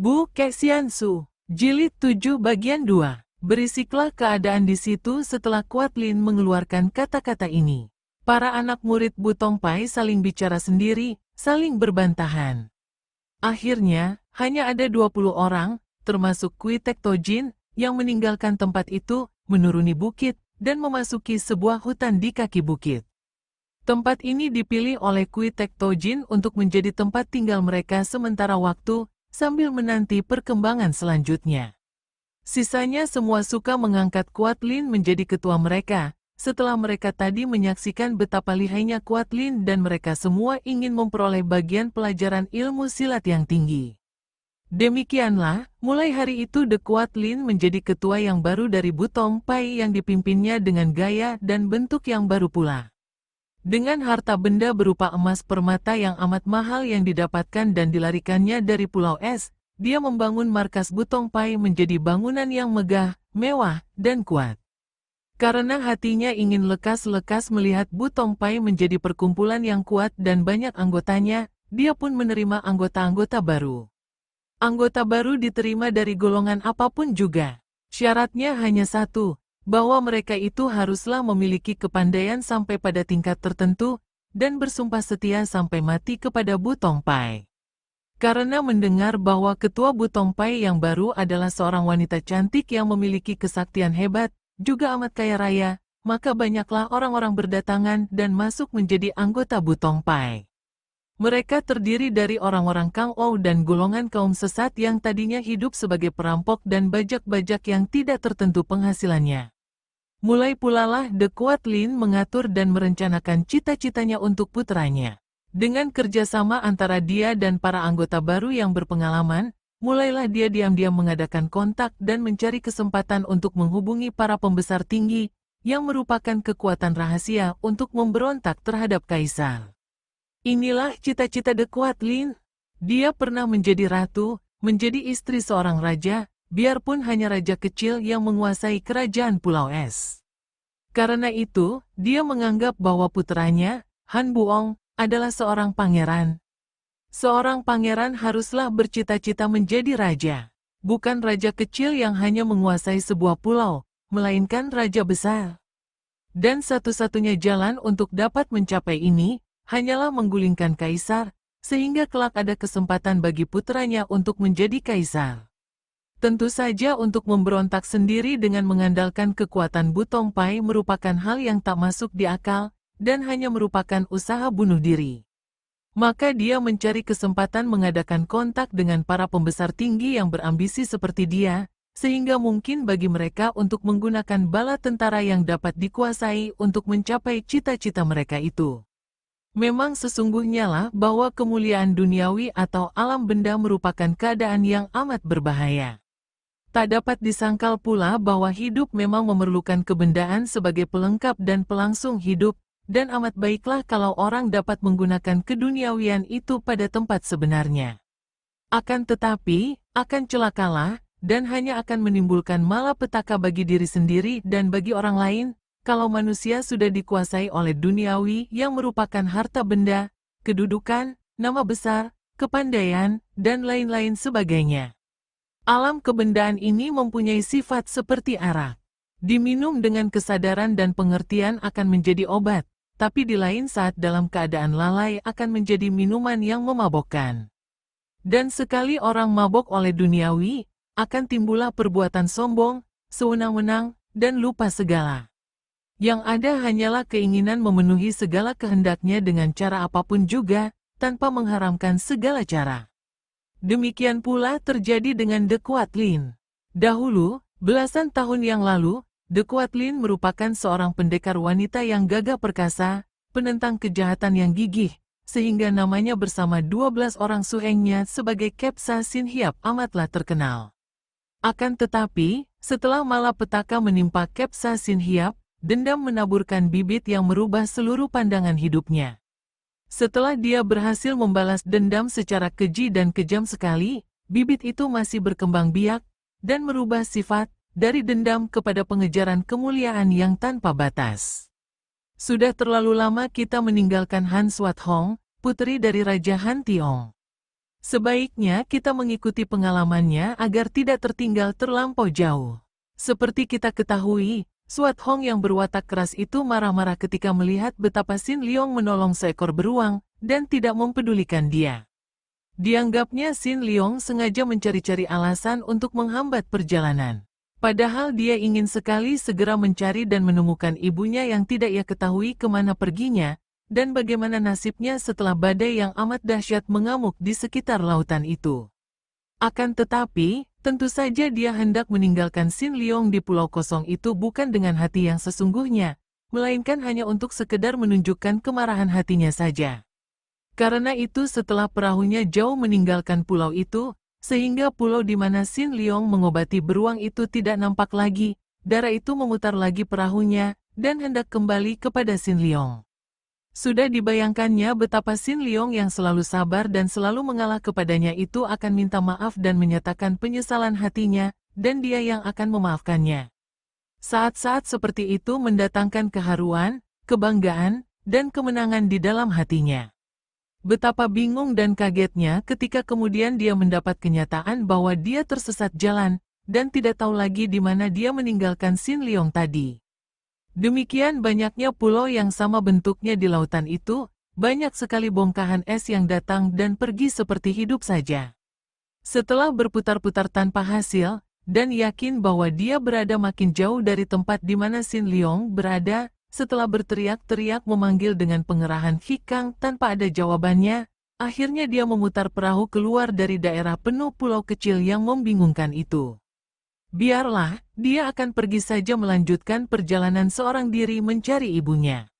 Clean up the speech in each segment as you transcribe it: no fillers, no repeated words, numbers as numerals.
Bu Kexiansu, Jilid 7 bagian 2. Berisiklah keadaan di situ setelah Kuat Lin mengeluarkan kata-kata ini. Para anak murid Bu Tongpai saling bicara sendiri, saling berbantahan. Akhirnya, hanya ada 20 orang, termasuk Kui Tek Tojin, yang meninggalkan tempat itu, menuruni bukit, dan memasuki sebuah hutan di kaki bukit. Tempat ini dipilih oleh Kui Tek Tojin untuk menjadi tempat tinggal mereka sementara waktu, sambil menanti perkembangan selanjutnya. Sisanya semua suka mengangkat Kuat Lin menjadi ketua mereka, setelah mereka tadi menyaksikan betapa lihainya Kuat Lin dan mereka semua ingin memperoleh bagian pelajaran ilmu silat yang tinggi. Demikianlah, mulai hari itu De Kuat Lin menjadi ketua yang baru dari Bu Tongpai yang dipimpinnya dengan gaya dan bentuk yang baru pula. Dengan harta benda berupa emas permata yang amat mahal yang didapatkan dan dilarikannya dari Pulau Es, dia membangun markas Bu Tongpai menjadi bangunan yang megah, mewah, dan kuat. Karena hatinya ingin lekas-lekas melihat Bu Tongpai menjadi perkumpulan yang kuat dan banyak anggotanya, dia pun menerima anggota-anggota baru. Anggota baru diterima dari golongan apapun juga. Syaratnya hanya satu, bahwa mereka itu haruslah memiliki kepandaian sampai pada tingkat tertentu, dan bersumpah setia sampai mati kepada Bu Tongpai. Karena mendengar bahwa ketua Bu Tongpai yang baru adalah seorang wanita cantik yang memiliki kesaktian hebat, juga amat kaya raya, maka banyaklah orang-orang berdatangan dan masuk menjadi anggota Bu Tongpai. Mereka terdiri dari orang-orang Kang Ou dan golongan kaum sesat yang tadinya hidup sebagai perampok dan bajak-bajak yang tidak tertentu penghasilannya. Mulai pula lah De Kuat Lin mengatur dan merencanakan cita-citanya untuk putranya. Dengan kerjasama antara dia dan para anggota baru yang berpengalaman, mulailah dia diam-diam mengadakan kontak dan mencari kesempatan untuk menghubungi para pembesar tinggi, yang merupakan kekuatan rahasia untuk memberontak terhadap kaisar. Inilah cita-cita De Kuat Lin. Dia pernah menjadi ratu, menjadi istri seorang raja, biarpun hanya raja kecil yang menguasai kerajaan Pulau Es. Karena itu, dia menganggap bahwa putranya, Han Buong, adalah seorang pangeran. Seorang pangeran haruslah bercita-cita menjadi raja. Bukan raja kecil yang hanya menguasai sebuah pulau, melainkan raja besar. Dan satu-satunya jalan untuk dapat mencapai ini, hanyalah menggulingkan kaisar, sehingga kelak ada kesempatan bagi putranya untuk menjadi kaisar. Tentu saja untuk memberontak sendiri dengan mengandalkan kekuatan Bu Tongpai merupakan hal yang tak masuk di akal, dan hanya merupakan usaha bunuh diri. Maka dia mencari kesempatan mengadakan kontak dengan para pembesar tinggi yang berambisi seperti dia, sehingga mungkin bagi mereka untuk menggunakan bala tentara yang dapat dikuasai untuk mencapai cita-cita mereka itu. Memang sesungguhnya lah bahwa kemuliaan duniawi atau alam benda merupakan keadaan yang amat berbahaya. Tak dapat disangkal pula bahwa hidup memang memerlukan kebendaan sebagai pelengkap dan pelangsung hidup, dan amat baiklah kalau orang dapat menggunakan keduniawian itu pada tempat sebenarnya. Akan tetapi, akan celakalah, dan hanya akan menimbulkan malapetaka bagi diri sendiri dan bagi orang lain, kalau manusia sudah dikuasai oleh duniawi yang merupakan harta benda, kedudukan, nama besar, kepandaian, dan lain-lain sebagainya. Alam kebendaan ini mempunyai sifat seperti arak. Diminum dengan kesadaran dan pengertian akan menjadi obat, tapi di lain saat dalam keadaan lalai akan menjadi minuman yang memabokkan. Dan sekali orang mabok oleh duniawi, akan timbullah perbuatan sombong, sewenang-wenang, dan lupa segala. Yang ada hanyalah keinginan memenuhi segala kehendaknya dengan cara apapun juga, tanpa mengharamkan segala cara. Demikian pula terjadi dengan De Kuat Lin. Dahulu, belasan tahun yang lalu, De Kuat Lin merupakan seorang pendekar wanita yang gagah perkasa, penentang kejahatan yang gigih, sehingga namanya bersama 12 orang suhengnya sebagai Kepsa Sin Hiap amatlah terkenal. Akan tetapi, setelah malapetaka menimpa Kepsa Sin Hiap, dendam menaburkan bibit yang merubah seluruh pandangan hidupnya. Setelah dia berhasil membalas dendam secara keji dan kejam sekali, bibit itu masih berkembang biak, dan merubah sifat, dari dendam kepada pengejaran kemuliaan yang tanpa batas. Sudah terlalu lama kita meninggalkan Han Swat Hong, putri dari Raja Han Tiong. Sebaiknya kita mengikuti pengalamannya agar tidak tertinggal terlampau jauh. Seperti kita ketahui, Suat Hong yang berwatak keras itu marah-marah ketika melihat betapa Sin Leong menolong seekor beruang dan tidak mempedulikan dia. Dianggapnya Sin Leong sengaja mencari-cari alasan untuk menghambat perjalanan. Padahal dia ingin sekali segera mencari dan menemukan ibunya yang tidak ia ketahui kemana perginya, dan bagaimana nasibnya setelah badai yang amat dahsyat mengamuk di sekitar lautan itu. Akan tetapi, tentu saja dia hendak meninggalkan Sin Leong di pulau kosong itu bukan dengan hati yang sesungguhnya, melainkan hanya untuk sekedar menunjukkan kemarahan hatinya saja. Karena itu setelah perahunya jauh meninggalkan pulau itu, sehingga pulau di mana Sin Leong mengobati beruang itu tidak nampak lagi, Dara itu memutar lagi perahunya, dan hendak kembali kepada Sin Leong. Sudah dibayangkannya betapa Sin Leong yang selalu sabar dan selalu mengalah kepadanya itu akan minta maaf dan menyatakan penyesalan hatinya, dan dia yang akan memaafkannya. Saat-saat seperti itu mendatangkan keharuan, kebanggaan, dan kemenangan di dalam hatinya. Betapa bingung dan kagetnya ketika kemudian dia mendapat kenyataan bahwa dia tersesat jalan, dan tidak tahu lagi di mana dia meninggalkan Sin Leong tadi. Demikian banyaknya pulau yang sama bentuknya di lautan itu, banyak sekali bongkahan es yang datang dan pergi seperti hidup saja. Setelah berputar-putar tanpa hasil, dan yakin bahwa dia berada makin jauh dari tempat di mana Sin Leong berada, setelah berteriak-teriak memanggil dengan pengerahan hikang tanpa ada jawabannya, akhirnya dia memutar perahu keluar dari daerah penuh pulau kecil yang membingungkan itu. Biarlah, dia akan pergi saja melanjutkan perjalanan seorang diri mencari ibunya.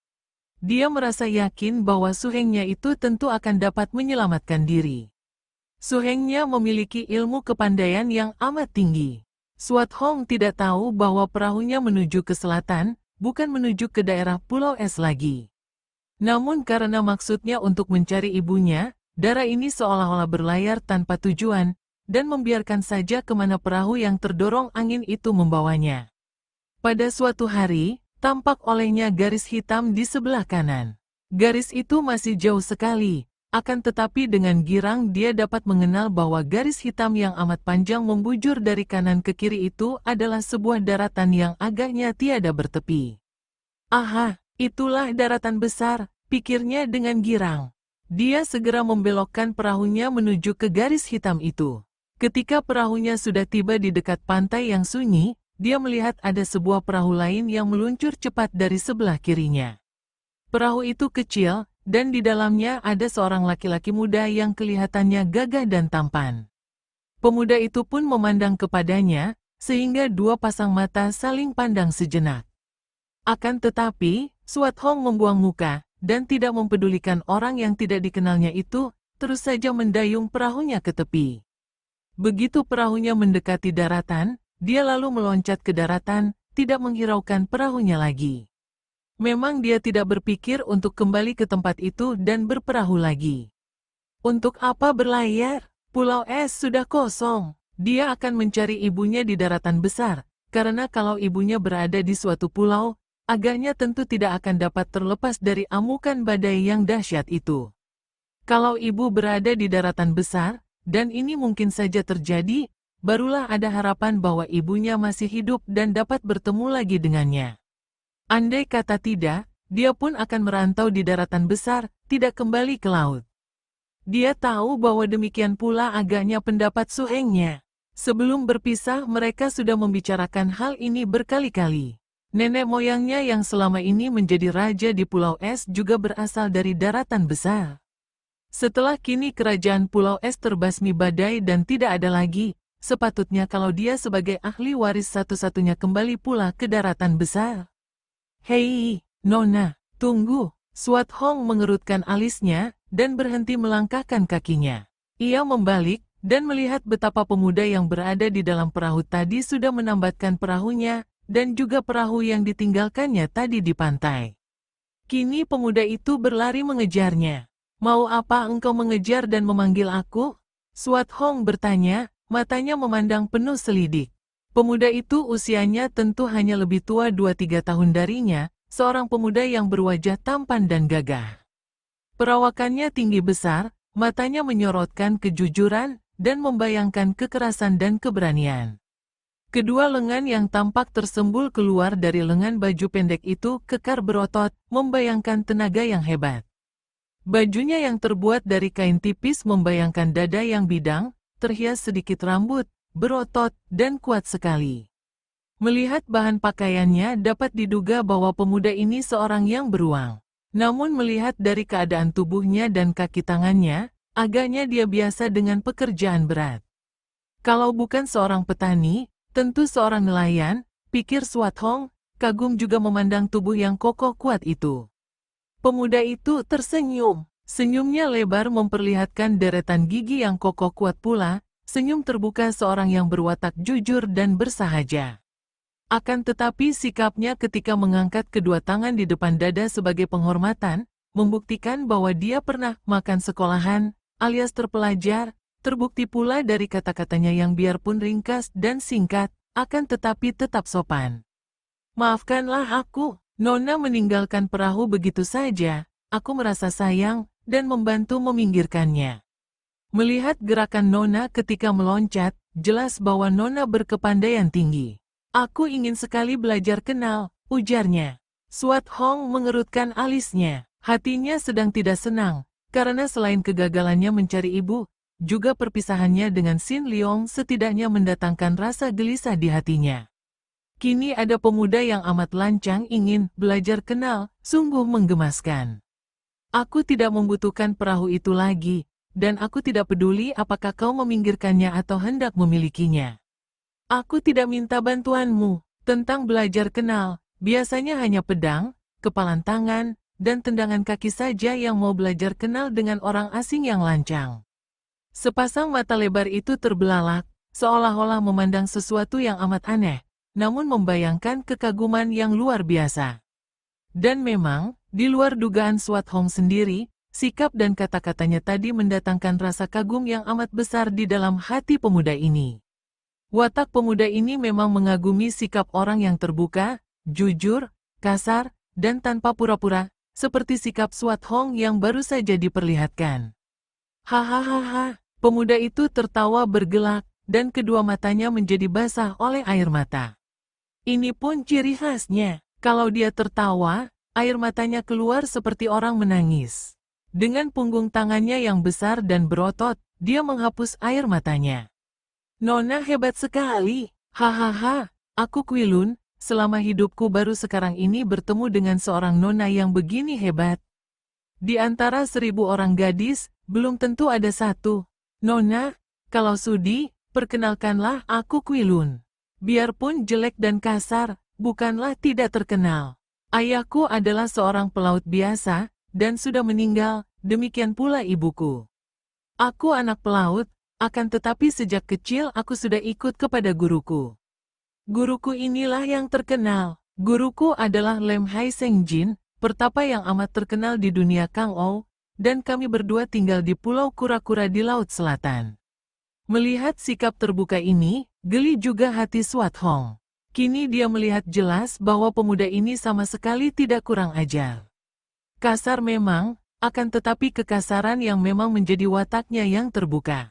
Dia merasa yakin bahwa suhengnya itu tentu akan dapat menyelamatkan diri. Suhengnya memiliki ilmu kepandaian yang amat tinggi. Suat Hong tidak tahu bahwa perahunya menuju ke selatan, bukan menuju ke daerah Pulau Es lagi. Namun karena maksudnya untuk mencari ibunya, Dara ini seolah-olah berlayar tanpa tujuan, dan membiarkan saja kemana perahu yang terdorong angin itu membawanya. Pada suatu hari, tampak olehnya garis hitam di sebelah kanan. Garis itu masih jauh sekali, akan tetapi dengan girang dia dapat mengenal bahwa garis hitam yang amat panjang membujur dari kanan ke kiri itu adalah sebuah daratan yang agaknya tiada bertepi. Aha, itulah daratan besar, pikirnya dengan girang. Dia segera membelokkan perahunya menuju ke garis hitam itu. Ketika perahunya sudah tiba di dekat pantai yang sunyi, dia melihat ada sebuah perahu lain yang meluncur cepat dari sebelah kirinya. Perahu itu kecil, dan di dalamnya ada seorang laki-laki muda yang kelihatannya gagah dan tampan. Pemuda itu pun memandang kepadanya, sehingga dua pasang mata saling pandang sejenak. Akan tetapi, Suat Hong membuang muka, dan tidak mempedulikan orang yang tidak dikenalnya itu, terus saja mendayung perahunya ke tepi. Begitu perahunya mendekati daratan, dia lalu meloncat ke daratan, tidak menghiraukan perahunya lagi. Memang dia tidak berpikir untuk kembali ke tempat itu dan berperahu lagi. Untuk apa berlayar? Pulau Es sudah kosong. Dia akan mencari ibunya di daratan besar, karena kalau ibunya berada di suatu pulau, agaknya tentu tidak akan dapat terlepas dari amukan badai yang dahsyat itu. Kalau ibu berada di daratan besar, dan ini mungkin saja terjadi, barulah ada harapan bahwa ibunya masih hidup dan dapat bertemu lagi dengannya. Andai kata tidak, dia pun akan merantau di daratan besar, tidak kembali ke laut. Dia tahu bahwa demikian pula agaknya pendapat suhengnya. Sebelum berpisah mereka sudah membicarakan hal ini berkali-kali. Nenek moyangnya yang selama ini menjadi raja di Pulau Es juga berasal dari daratan besar. Setelah kini kerajaan Pulau Es terbasmi badai dan tidak ada lagi, sepatutnya kalau dia sebagai ahli waris satu-satunya kembali pula ke daratan besar. Hei, Nona, tunggu. Suat Hong mengerutkan alisnya, dan berhenti melangkahkan kakinya. Ia membalik, dan melihat betapa pemuda yang berada di dalam perahu tadi sudah menambatkan perahunya, dan juga perahu yang ditinggalkannya tadi di pantai. Kini pemuda itu berlari mengejarnya. Mau apa engkau mengejar dan memanggil aku? Suat Hong bertanya, matanya memandang penuh selidik. Pemuda itu usianya tentu hanya lebih tua 2-3 tahun darinya, seorang pemuda yang berwajah tampan dan gagah. Perawakannya tinggi besar, matanya menyorotkan kejujuran dan membayangkan kekerasan dan keberanian. Kedua lengan yang tampak tersembul keluar dari lengan baju pendek itu kekar berotot, membayangkan tenaga yang hebat. Bajunya yang terbuat dari kain tipis membayangkan dada yang bidang, terhias sedikit rambut, berotot, dan kuat sekali. Melihat bahan pakaiannya dapat diduga bahwa pemuda ini seorang yang beruang. Namun melihat dari keadaan tubuhnya dan kaki tangannya, agaknya dia biasa dengan pekerjaan berat. Kalau bukan seorang petani, tentu seorang nelayan, pikir Swat Hong, kagum juga memandang tubuh yang kokoh kuat itu. Pemuda itu tersenyum. Senyumnya lebar memperlihatkan deretan gigi yang kokoh kuat pula, senyum terbuka seorang yang berwatak jujur dan bersahaja. Akan tetapi sikapnya ketika mengangkat kedua tangan di depan dada sebagai penghormatan, membuktikan bahwa dia pernah makan sekolahan, alias terpelajar, terbukti pula dari kata-katanya yang biarpun ringkas dan singkat, akan tetapi tetap sopan. Maafkanlah aku, Nona meninggalkan perahu begitu saja, aku merasa sayang, dan membantu meminggirkannya. Melihat gerakan Nona ketika meloncat, jelas bahwa Nona berkepandaian tinggi. Aku ingin sekali belajar kenal, ujarnya. Swat Hong mengerutkan alisnya, hatinya sedang tidak senang, karena selain kegagalannya mencari ibu, juga perpisahannya dengan Sin Leong setidaknya mendatangkan rasa gelisah di hatinya. Kini ada pemuda yang amat lancang ingin belajar kenal, sungguh menggemaskan. Aku tidak membutuhkan perahu itu lagi, dan aku tidak peduli apakah kau meminggirkannya atau hendak memilikinya. Aku tidak minta bantuanmu, tentang belajar kenal, biasanya hanya pedang, kepalan tangan, dan tendangan kaki saja yang mau belajar kenal dengan orang asing yang lancang. Sepasang mata lebar itu terbelalak, seolah-olah memandang sesuatu yang amat aneh, namun membayangkan kekaguman yang luar biasa. Dan memang, di luar dugaan Swat Hong sendiri, sikap dan kata-katanya tadi mendatangkan rasa kagum yang amat besar di dalam hati pemuda ini. Watak pemuda ini memang mengagumi sikap orang yang terbuka, jujur, kasar, dan tanpa pura-pura, seperti sikap Swat Hong yang baru saja diperlihatkan. Hahaha, pemuda itu tertawa bergelak, dan kedua matanya menjadi basah oleh air mata. Ini pun ciri khasnya, kalau dia tertawa, air matanya keluar seperti orang menangis. Dengan punggung tangannya yang besar dan berotot, dia menghapus air matanya. Nona hebat sekali, hahaha, aku Kwilun, selama hidupku baru sekarang ini bertemu dengan seorang nona yang begini hebat. Di antara 1000 orang gadis, belum tentu ada satu. Nona, kalau sudi, perkenalkanlah aku Kwilun. Biarpun jelek dan kasar, bukanlah tidak terkenal. Ayahku adalah seorang pelaut biasa, dan sudah meninggal, demikian pula ibuku. Aku anak pelaut, akan tetapi sejak kecil aku sudah ikut kepada guruku. Guruku inilah yang terkenal. Guruku adalah Lem Hai Seng Jin, pertapa yang amat terkenal di dunia Kang Ou, dan kami berdua tinggal di Pulau Kura-Kura di Laut Selatan. Melihat sikap terbuka ini, geli juga hati Swat Hong. Kini dia melihat jelas bahwa pemuda ini sama sekali tidak kurang ajar. Kasar memang, akan tetapi kekasaran yang memang menjadi wataknya yang terbuka.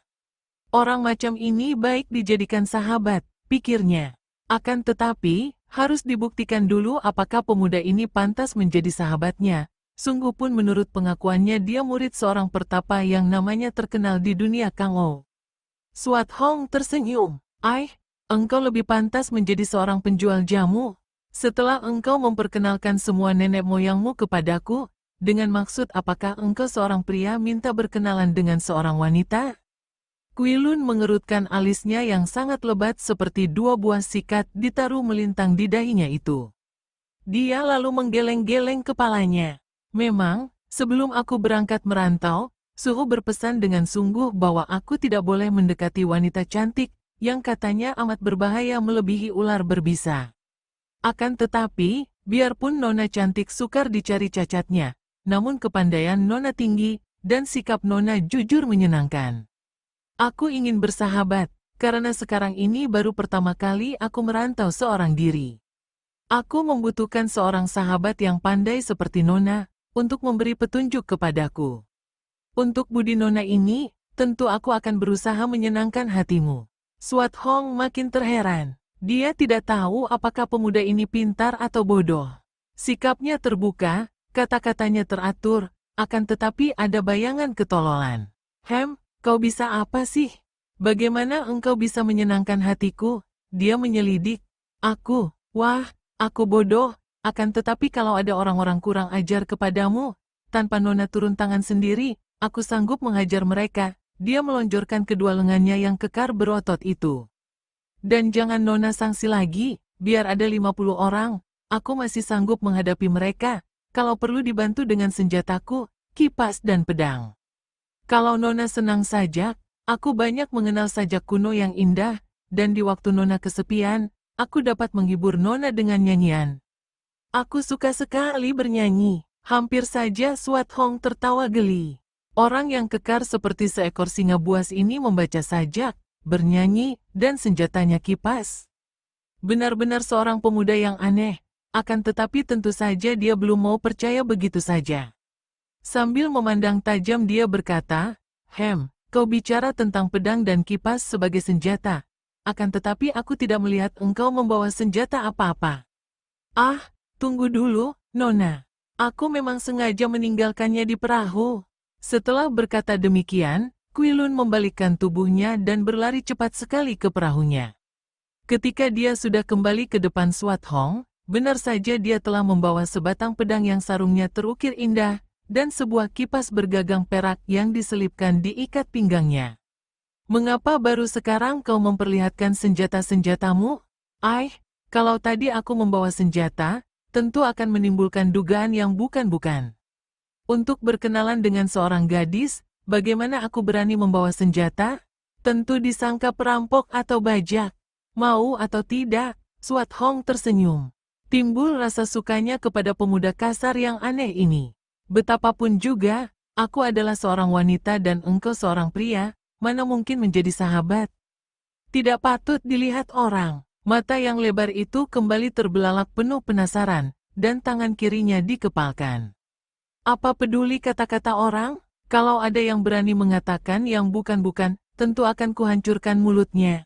Orang macam ini baik dijadikan sahabat, pikirnya. Akan tetapi, harus dibuktikan dulu apakah pemuda ini pantas menjadi sahabatnya. Sungguh pun menurut pengakuannya dia murid seorang pertapa yang namanya terkenal di dunia Kang Ou. Swat Hong tersenyum. Engkau lebih pantas menjadi seorang penjual jamu. Setelah engkau memperkenalkan semua nenek moyangmu kepadaku, dengan maksud apakah engkau seorang pria minta berkenalan dengan seorang wanita? Kwilun mengerutkan alisnya yang sangat lebat seperti 2 buah sikat ditaruh melintang di dahinya itu. Dia lalu menggeleng-geleng kepalanya. Memang, sebelum aku berangkat merantau, Suhu berpesan dengan sungguh bahwa aku tidak boleh mendekati wanita cantik, yang katanya amat berbahaya melebihi ular berbisa. Akan tetapi, biarpun Nona cantik sukar dicari cacatnya, namun kepandaian Nona tinggi, dan sikap Nona jujur menyenangkan. Aku ingin bersahabat, karena sekarang ini baru pertama kali aku merantau seorang diri. Aku membutuhkan seorang sahabat yang pandai seperti Nona, untuk memberi petunjuk kepadaku. Untuk budi Nona ini, tentu aku akan berusaha menyenangkan hatimu. Suat Hong makin terheran. Dia tidak tahu apakah pemuda ini pintar atau bodoh. Sikapnya terbuka, kata-katanya teratur, akan tetapi ada bayangan ketololan. Kau bisa apa sih? Bagaimana engkau bisa menyenangkan hatiku? Dia menyelidik. Aku bodoh, akan tetapi kalau ada orang-orang kurang ajar kepadamu, tanpa Nona turun tangan sendiri, aku sanggup menghajar mereka. Dia melonjorkan kedua lengannya yang kekar berotot itu. Dan jangan Nona sangsi lagi, biar ada 50 orang, aku masih sanggup menghadapi mereka, kalau perlu dibantu dengan senjataku, kipas dan pedang. Kalau Nona senang sajak, aku banyak mengenal sajak kuno yang indah, dan di waktu Nona kesepian, aku dapat menghibur Nona dengan nyanyian. Aku suka sekali bernyanyi, hampir saja Suat Hong tertawa geli. Orang yang kekar seperti seekor singa buas ini membaca sajak, bernyanyi, dan senjatanya kipas. Benar-benar seorang pemuda yang aneh, akan tetapi tentu saja dia belum mau percaya begitu saja. Sambil memandang tajam dia berkata, kau bicara tentang pedang dan kipas sebagai senjata, akan tetapi aku tidak melihat engkau membawa senjata apa-apa. Tunggu dulu, Nona. Aku memang sengaja meninggalkannya di perahu. Setelah berkata demikian, Quilun membalikkan tubuhnya dan berlari cepat sekali ke perahunya. Ketika dia sudah kembali ke depan Suat Hong, benar saja dia telah membawa sebatang pedang yang sarungnya terukir indah, dan sebuah kipas bergagang perak yang diselipkan di ikat pinggangnya. Mengapa baru sekarang kau memperlihatkan senjata-senjatamu? Kalau tadi aku membawa senjata, tentu akan menimbulkan dugaan yang bukan-bukan. Untuk berkenalan dengan seorang gadis, bagaimana aku berani membawa senjata? Tentu disangka perampok atau bajak. Mau atau tidak, Suat Hong tersenyum. Timbul rasa sukanya kepada pemuda kasar yang aneh ini. Betapapun juga, aku adalah seorang wanita dan engkau seorang pria, mana mungkin menjadi sahabat? Tidak patut dilihat orang. Mata yang lebar itu kembali terbelalak penuh penasaran, dan tangan kirinya dikepalkan. Apa peduli kata-kata orang? Kalau ada yang berani mengatakan yang bukan-bukan, tentu akan kuhancurkan mulutnya.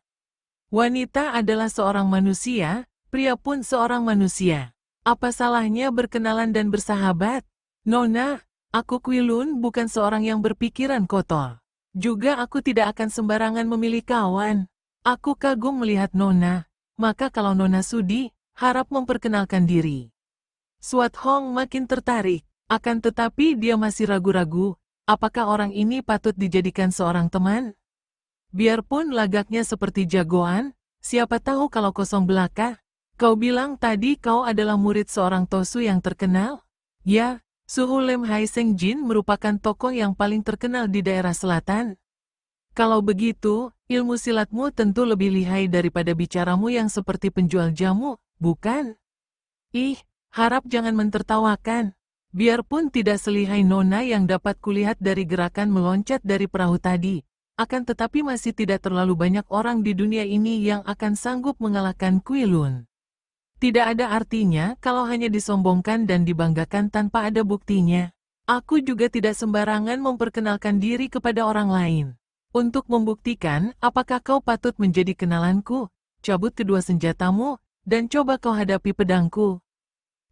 Wanita adalah seorang manusia, pria pun seorang manusia. Apa salahnya berkenalan dan bersahabat? Nona, aku Quilun bukan seorang yang berpikiran kotor. Juga aku tidak akan sembarangan memilih kawan. Aku kagum melihat Nona, maka kalau Nona sudi, harap memperkenalkan diri. Suat Hong makin tertarik. Akan tetapi dia masih ragu-ragu, apakah orang ini patut dijadikan seorang teman? Biarpun lagaknya seperti jagoan, siapa tahu kalau kosong belaka. Kau bilang tadi kau adalah murid seorang Tosu yang terkenal? Ya, Suhu Lem Hai Seng Jin merupakan tokoh yang paling terkenal di daerah selatan. Kalau begitu, ilmu silatmu tentu lebih lihai daripada bicaramu yang seperti penjual jamu, bukan? Harap jangan mentertawakan. Biarpun tidak selihai Nona yang dapat kulihat dari gerakan meloncat dari perahu tadi, akan tetapi masih tidak terlalu banyak orang di dunia ini yang akan sanggup mengalahkan Quilun. Tidak ada artinya kalau hanya disombongkan dan dibanggakan tanpa ada buktinya. Aku juga tidak sembarangan memperkenalkan diri kepada orang lain. Untuk membuktikan apakah kau patut menjadi kenalanku, cabut kedua senjatamu, dan coba kau hadapi pedangku.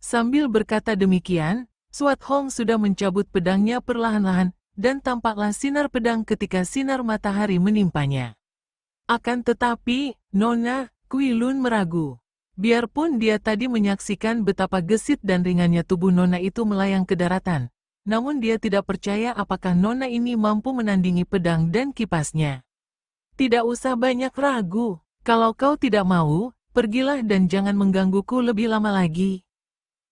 Sambil berkata demikian, Suat Hong sudah mencabut pedangnya perlahan-lahan, dan tampaklah sinar pedang ketika sinar matahari menimpanya. Akan tetapi, Nona, Quilun meragu. Biarpun dia tadi menyaksikan betapa gesit dan ringannya tubuh Nona itu melayang ke daratan, namun dia tidak percaya apakah Nona ini mampu menandingi pedang dan kipasnya. Tidak usah banyak ragu, kalau kau tidak mau, pergilah dan jangan menggangguku lebih lama lagi.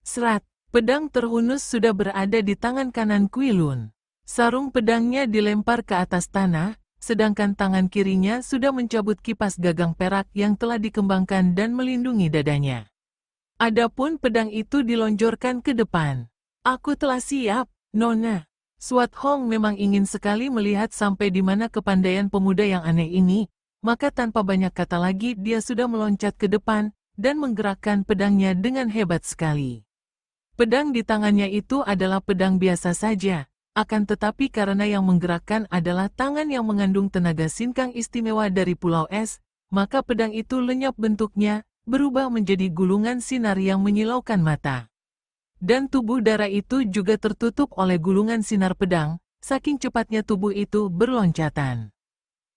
Serat. Pedang terhunus sudah berada di tangan kanan Quilun. Sarung pedangnya dilempar ke atas tanah, sedangkan tangan kirinya sudah mencabut kipas gagang perak yang telah dikembangkan dan melindungi dadanya. Adapun pedang itu dilonjorkan ke depan. Aku telah siap, Nona. Suat Hong memang ingin sekali melihat sampai di mana kepandaian pemuda yang aneh ini, maka tanpa banyak kata lagi dia sudah meloncat ke depan, dan menggerakkan pedangnya dengan hebat sekali. Pedang di tangannya itu adalah pedang biasa saja, akan tetapi karena yang menggerakkan adalah tangan yang mengandung tenaga sinkang istimewa dari Pulau Es, maka pedang itu lenyap bentuknya, berubah menjadi gulungan sinar yang menyilaukan mata. Dan tubuh Dara itu juga tertutup oleh gulungan sinar pedang, saking cepatnya tubuh itu berloncatan.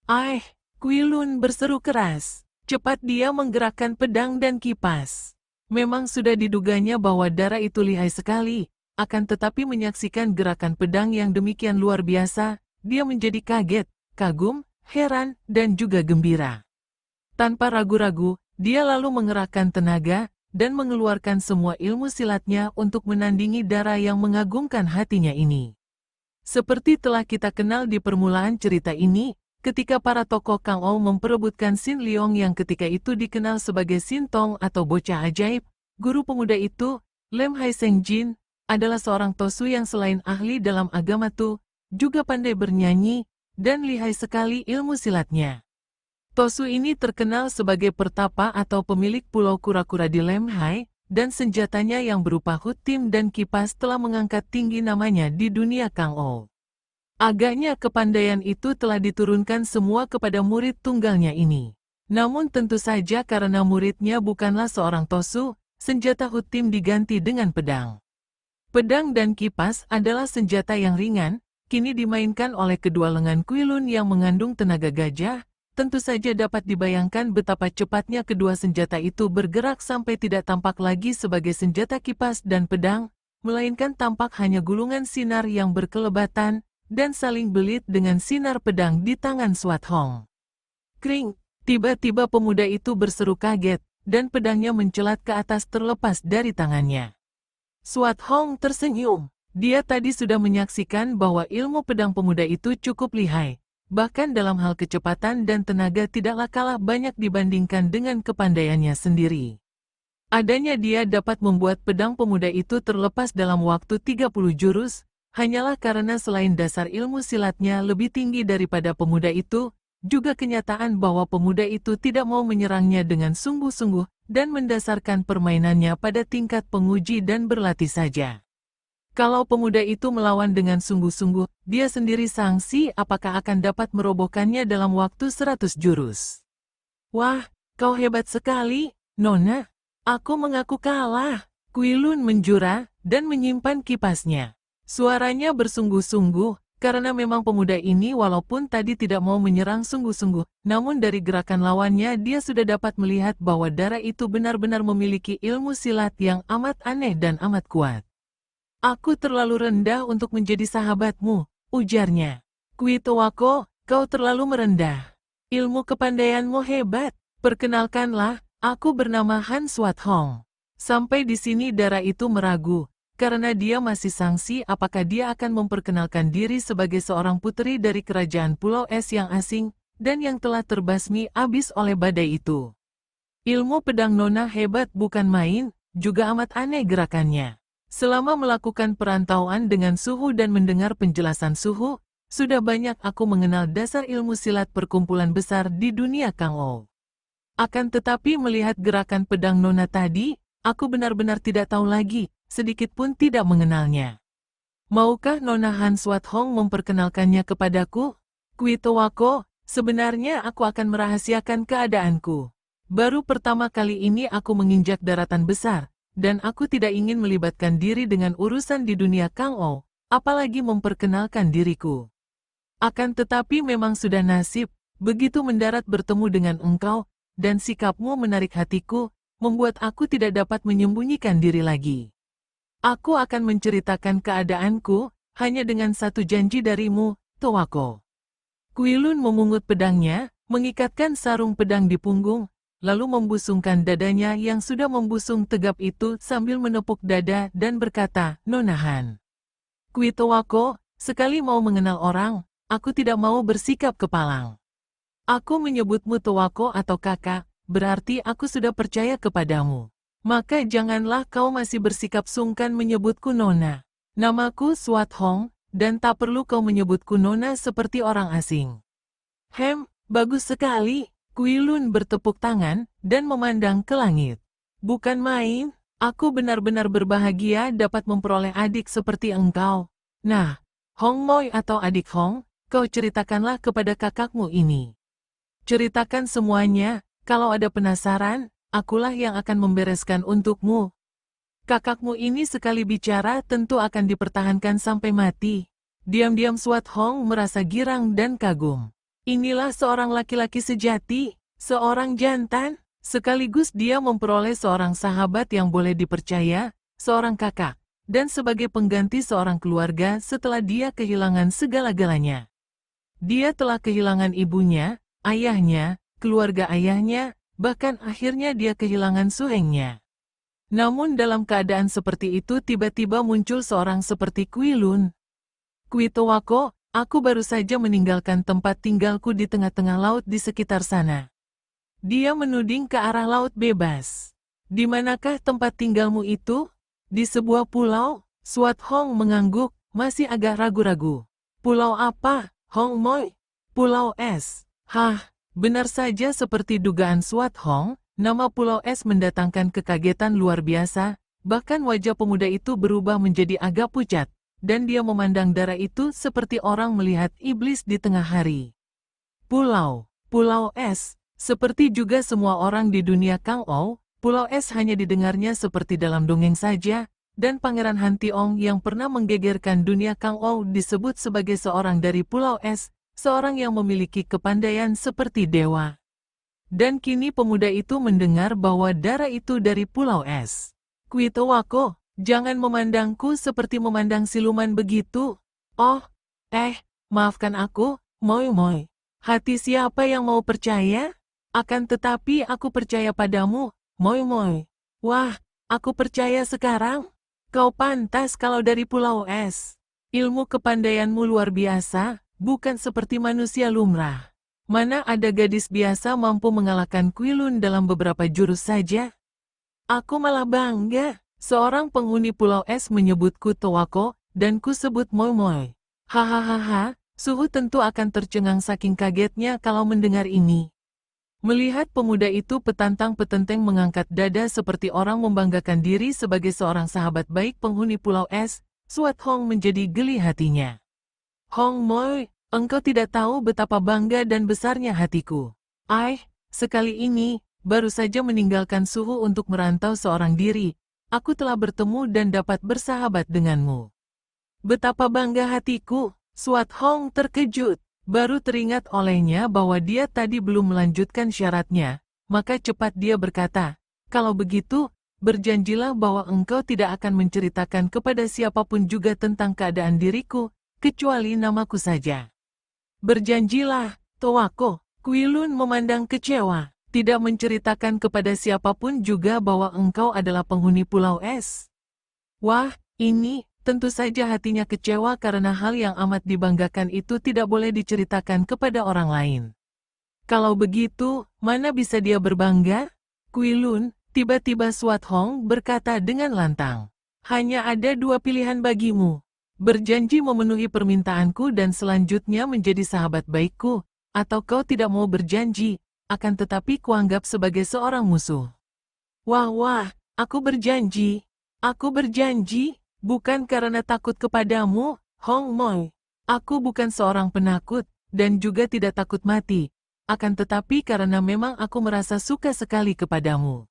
"Aih!" Kuilun berseru keras. Cepat dia menggerakkan pedang dan kipas. Memang sudah diduganya bahwa Dara itu lihai sekali, akan tetapi menyaksikan gerakan pedang yang demikian luar biasa, dia menjadi kaget, kagum, heran, dan juga gembira. Tanpa ragu-ragu, dia lalu mengerahkan tenaga, dan mengeluarkan semua ilmu silatnya untuk menandingi Dara yang mengagumkan hatinya ini. Seperti telah kita kenal di permulaan cerita ini, ketika para tokoh Kang Ou memperebutkan Sin Leong yang ketika itu dikenal sebagai Sin Tong atau bocah ajaib, guru pemuda itu, Lem Hai Seng Jin, adalah seorang Tosu yang selain ahli dalam agama Tu, juga pandai bernyanyi, dan lihai sekali ilmu silatnya. Tosu ini terkenal sebagai pertapa atau pemilik pulau kura-kura di Lem Hai, dan senjatanya yang berupa hutim dan kipas telah mengangkat tinggi namanya di dunia Kang Ou. Agaknya kepandaian itu telah diturunkan semua kepada murid tunggalnya ini. Namun tentu saja karena muridnya bukanlah seorang Tosu, senjata hutim diganti dengan pedang. Pedang dan kipas adalah senjata yang ringan, kini dimainkan oleh kedua lengan Kuilun yang mengandung tenaga gajah. Tentu saja dapat dibayangkan betapa cepatnya kedua senjata itu bergerak sampai tidak tampak lagi sebagai senjata kipas dan pedang, melainkan tampak hanya gulungan sinar yang berkelebatan, dan saling belit dengan sinar pedang di tangan Swat Hong. Kring! Tiba-tiba pemuda itu berseru kaget, dan pedangnya mencelat ke atas terlepas dari tangannya. Swat Hong tersenyum. Dia tadi sudah menyaksikan bahwa ilmu pedang pemuda itu cukup lihai, bahkan dalam hal kecepatan dan tenaga tidaklah kalah banyak dibandingkan dengan kepandaiannya sendiri. Adanya dia dapat membuat pedang pemuda itu terlepas dalam waktu 30 jurus, hanyalah karena selain dasar ilmu silatnya lebih tinggi daripada pemuda itu, juga kenyataan bahwa pemuda itu tidak mau menyerangnya dengan sungguh-sungguh dan mendasarkan permainannya pada tingkat penguji dan berlatih saja. Kalau pemuda itu melawan dengan sungguh-sungguh, dia sendiri sangsi apakah akan dapat merobohkannya dalam waktu 100 jurus. "Wah, kau hebat sekali, Nona. Aku mengaku kalah." Kuilun menjura dan menyimpan kipasnya. Suaranya bersungguh-sungguh, karena memang pemuda ini walaupun tadi tidak mau menyerang sungguh-sungguh, namun dari gerakan lawannya dia sudah dapat melihat bahwa Dara itu benar-benar memiliki ilmu silat yang amat aneh dan amat kuat. "Aku terlalu rendah untuk menjadi sahabatmu," ujarnya. "Kuitowako, kau terlalu merendah. Ilmu kepandaianmu hebat. Perkenalkanlah, aku bernama Han Swat Hong." Sampai di sini Dara itu meragu, karena dia masih sangsi apakah dia akan memperkenalkan diri sebagai seorang putri dari kerajaan Pulau Es yang asing, dan yang telah terbasmi abis oleh badai itu. Ilmu pedang Nona hebat bukan main, juga amat aneh gerakannya. Selama melakukan perantauan dengan Suhu dan mendengar penjelasan Suhu, sudah banyak aku mengenal dasar ilmu silat perkumpulan besar di dunia Kang Ou. Akan tetapi melihat gerakan pedang Nona tadi, aku benar-benar tidak tahu lagi, sedikit pun tidak mengenalnya. Maukah Nona Han Swat Hong memperkenalkannya kepadaku? Kuitowako, sebenarnya aku akan merahasiakan keadaanku. Baru pertama kali ini aku menginjak daratan besar, dan aku tidak ingin melibatkan diri dengan urusan di dunia Kang Ou, apalagi memperkenalkan diriku. Akan tetapi memang sudah nasib, begitu mendarat bertemu dengan engkau, dan sikapmu menarik hatiku, membuat aku tidak dapat menyembunyikan diri lagi. Aku akan menceritakan keadaanku, hanya dengan satu janji darimu, Towako. Kuilun memungut pedangnya, mengikatkan sarung pedang di punggung, lalu membusungkan dadanya yang sudah membusung tegap itu sambil menepuk dada dan berkata, "Nona Han. Kuitowako, sekali mau mengenal orang, aku tidak mau bersikap kepalang. Aku menyebutmu Towako atau kakak, berarti aku sudah percaya kepadamu. Maka janganlah kau masih bersikap sungkan menyebutku Nona. Namaku Swat Hong, dan tak perlu kau menyebutku Nona seperti orang asing." Bagus sekali." Kuilun bertepuk tangan, dan memandang ke langit. "Bukan main, aku benar-benar berbahagia dapat memperoleh adik seperti engkau. Nah, Hong Moi atau adik Hong, kau ceritakanlah kepada kakakmu ini. Ceritakan semuanya, kalau ada penasaran, akulah yang akan membereskan untukmu. Kakakmu ini sekali bicara tentu akan dipertahankan sampai mati. Diam-diam Suat Hong merasa girang dan kagum. Inilah seorang laki-laki sejati, seorang jantan, sekaligus dia memperoleh seorang sahabat yang boleh dipercaya, seorang kakak, dan sebagai pengganti seorang keluarga setelah dia kehilangan segala-galanya. Dia telah kehilangan ibunya, ayahnya, keluarga ayahnya, bahkan akhirnya dia kehilangan suhengnya. Namun dalam keadaan seperti itu tiba-tiba muncul seorang seperti Kui Lun. Kui Towako, aku baru saja meninggalkan tempat tinggalku di tengah-tengah laut di sekitar sana. Dia menuding ke arah laut bebas. Di manakah tempat tinggalmu itu? Di sebuah pulau? Suat Hong mengangguk, masih agak ragu-ragu. Pulau apa? Hong Moi? Pulau Es. Hah, benar saja seperti dugaan Suat Hong, nama Pulau Es mendatangkan kekagetan luar biasa, bahkan wajah pemuda itu berubah menjadi agak pucat, dan dia memandang darah itu seperti orang melihat iblis di tengah hari. Pulau Es, seperti juga semua orang di dunia Kang Ou, Pulau Es hanya didengarnya seperti dalam dongeng saja, dan Pangeran Han Tiong yang pernah menggegerkan dunia Kang Ou disebut sebagai seorang dari Pulau Es, seorang yang memiliki kepandaian seperti dewa. Dan kini pemuda itu mendengar bahwa darah itu dari Pulau Es. Kui Towako, jangan memandangku seperti memandang siluman begitu. Oh, maafkan aku, Moi Moi. Hati siapa yang mau percaya? Akan tetapi aku percaya padamu, Moi Moi. Wah, aku percaya sekarang. Kau pantas kalau dari Pulau Es. Ilmu kepandaianmu luar biasa, bukan seperti manusia lumrah. Mana ada gadis biasa mampu mengalahkan Kui Lun dalam beberapa jurus saja? Aku malah bangga, seorang penghuni Pulau Es menyebutku Towako, dan ku sebut Moi Moi. Hahaha, Suhu tentu akan tercengang saking kagetnya kalau mendengar ini. Melihat pemuda itu petantang-petenteng mengangkat dada seperti orang membanggakan diri sebagai seorang sahabat baik penghuni Pulau Es, Suat Hong menjadi geli hatinya. Hong Moi, engkau tidak tahu betapa bangga dan besarnya hatiku. Sekali ini, baru saja meninggalkan Suhu untuk merantau seorang diri, aku telah bertemu dan dapat bersahabat denganmu. Betapa bangga hatiku, Suat Hong terkejut. Baru teringat olehnya bahwa dia tadi belum melanjutkan syaratnya, maka cepat dia berkata, kalau begitu, berjanjilah bahwa engkau tidak akan menceritakan kepada siapapun juga tentang keadaan diriku, kecuali namaku saja. Berjanjilah, Towako. Kui Lun memandang kecewa, tidak menceritakan kepada siapapun juga bahwa engkau adalah penghuni Pulau Es. Wah, ini... Tentu saja hatinya kecewa karena hal yang amat dibanggakan itu tidak boleh diceritakan kepada orang lain. Kalau begitu, mana bisa dia berbangga? Kui Lun, tiba-tiba Suat Hong berkata dengan lantang. Hanya ada dua pilihan bagimu. Berjanji memenuhi permintaanku dan selanjutnya menjadi sahabat baikku, atau kau tidak mau berjanji, akan tetapi kuanggap sebagai seorang musuh. Wah, aku berjanji. Aku berjanji. Bukan karena takut kepadamu, Hong Moi. Aku bukan seorang penakut, dan juga tidak takut mati. Akan tetapi karena memang aku merasa suka sekali kepadamu.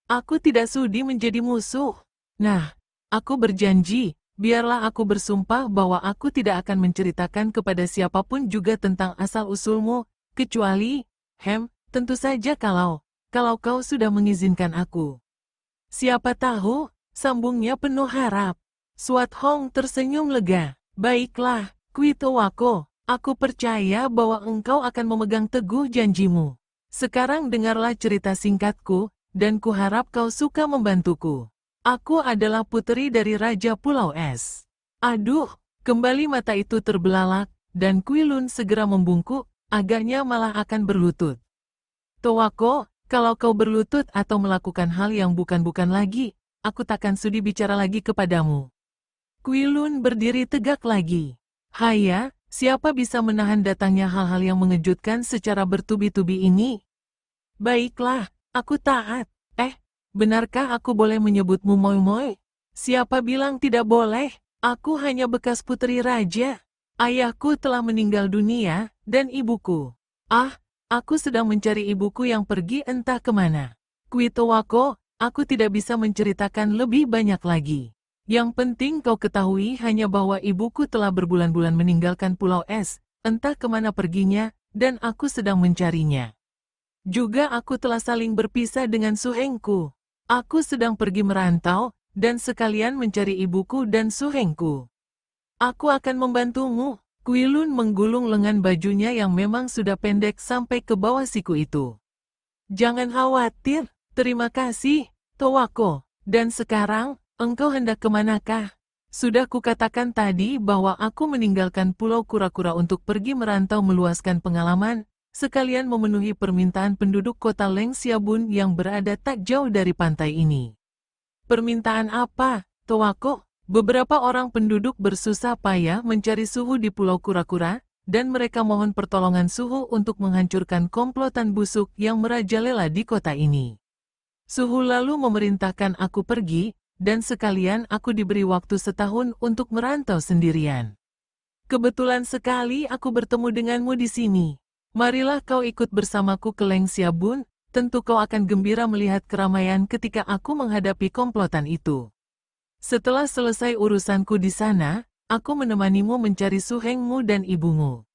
Aku tidak sudi menjadi musuh. Nah, aku berjanji, biarlah aku bersumpah bahwa aku tidak akan menceritakan kepada siapapun juga tentang asal-usulmu, kecuali, tentu saja kalau kau sudah mengizinkan aku. Siapa tahu, sambungnya penuh harap. Suat Hong tersenyum lega. Baiklah, Kui Towako, aku percaya bahwa engkau akan memegang teguh janjimu. Sekarang dengarlah cerita singkatku, dan kuharap kau suka membantuku. Aku adalah putri dari Raja Pulau Es. Aduh, kembali mata itu terbelalak, dan Kui Lun segera membungkuk, agaknya malah akan berlutut. Towako, kalau kau berlutut atau melakukan hal yang bukan-bukan lagi, aku takkan sudi bicara lagi kepadamu. Kui Lun berdiri tegak lagi. Haya, siapa bisa menahan datangnya hal-hal yang mengejutkan secara bertubi-tubi ini? Baiklah, aku taat. Benarkah aku boleh menyebutmu Moi Moi? Siapa bilang tidak boleh? Aku hanya bekas putri raja. Ayahku telah meninggal dunia, dan ibuku. Ah, aku sedang mencari ibuku yang pergi entah kemana. Kuitowako, aku tidak bisa menceritakan lebih banyak lagi. Yang penting kau ketahui hanya bahwa ibuku telah berbulan-bulan meninggalkan Pulau Es, entah kemana perginya, dan aku sedang mencarinya. Juga aku telah saling berpisah dengan suhengku. Aku sedang pergi merantau, dan sekalian mencari ibuku dan suhengku. Aku akan membantumu. Kuilun menggulung lengan bajunya yang memang sudah pendek sampai ke bawah siku itu. Jangan khawatir, terima kasih, Towako. Dan sekarang, engkau hendak kemanakah? Sudah kukatakan tadi bahwa aku meninggalkan Pulau Kura-Kura untuk pergi merantau meluaskan pengalaman, sekalian memenuhi permintaan penduduk kota Leng Xiaobun yang berada tak jauh dari pantai ini. Permintaan apa, Towako? Beberapa orang penduduk bersusah payah mencari suhu di Pulau Kura-Kura, dan mereka mohon pertolongan suhu untuk menghancurkan komplotan busuk yang merajalela di kota ini. Suhu lalu memerintahkan aku pergi, dan sekalian aku diberi waktu setahun untuk merantau sendirian. Kebetulan sekali aku bertemu denganmu di sini. Marilah kau ikut bersamaku ke Leng Xiaobun, tentu kau akan gembira melihat keramaian ketika aku menghadapi komplotan itu. Setelah selesai urusanku di sana, aku menemanimu mencari suhengmu dan ibumu.